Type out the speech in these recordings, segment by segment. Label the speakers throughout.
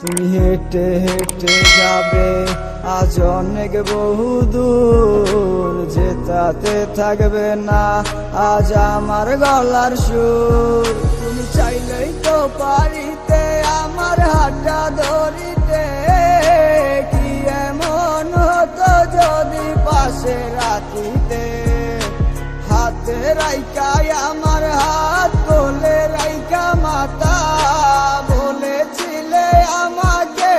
Speaker 1: তুমি হেঁটে হেঁটে যাবে আজ অনেক বহুদূর, যেতাতে থাকবে না আজ আমার গলার সুর। তুমি চাইলেই তো পারিতে আমার হাতটা ধরিতে, কি এমন হতো যদি পাশে রাখিতে। হাতে রাইকা আমার হাত, কোলে রাইকা মাথা, বলেছিলে আমাকে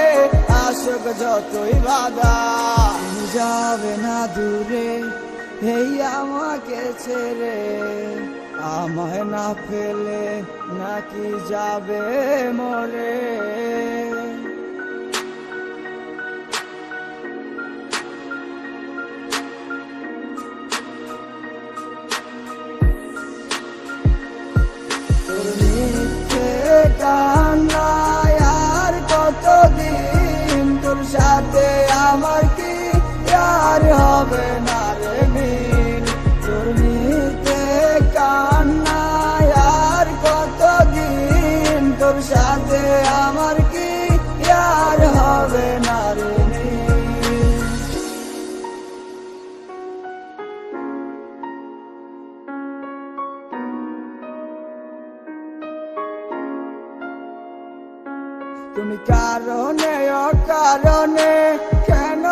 Speaker 1: আসুক যতই বাধা। তুমি যাবে না দূরে এই আমাকে ছেড়ে, আমায় না ফেলে নাকি যাবে মরে। কান্নায় আর কতদিন তোর সাথে আমার কি আর হবে না রে মিল। তোর নিতে কান্নায় আর কতদিন তোর সাথে আমার কি আর হবে না রে মিল। তুমি কারণে অকারণে কেন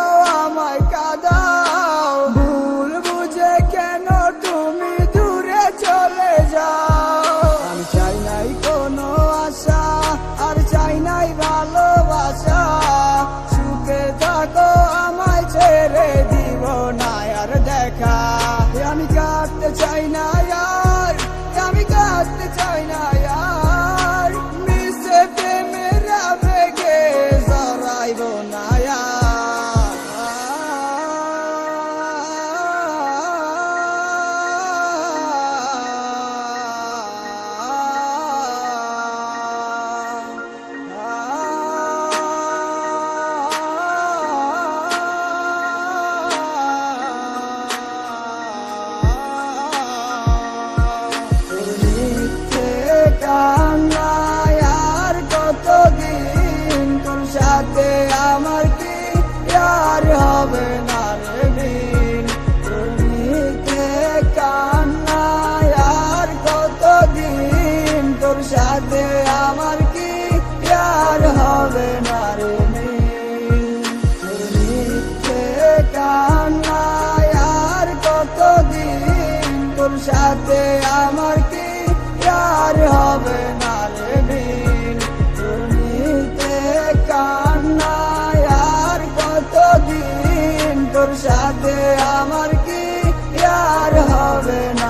Speaker 1: আমায় কাঁদাও, ভুল বুঝে কেন তুমি দূরে চলে যাও। আমি চাই নাই কোনো আশা আর চাই নাই ভালোবাসা, সুখে থাকো আমায় ছেড়ে দিব না আর দেখা। আমি কাটতে চাই না আর, আমি কাটতে চাই না আর, মিশে প্রেমের আবেগে জড়াইব না আর। কান্নায় আর কতদিন তোর সাথে আমার কি আর হবে না রে মিল। তোর নিতে কান্নায় আর কতদিন তোর সাথে আমার কি আর হবে না রে মিল। তোর নিতে কান্নায় আর কতদিন তোর সাথে আমার কি আর হবে না রে মিল। তোর নিতে কান্নায় আর কতদিন তোর সাথে আমার কি আর হবে না।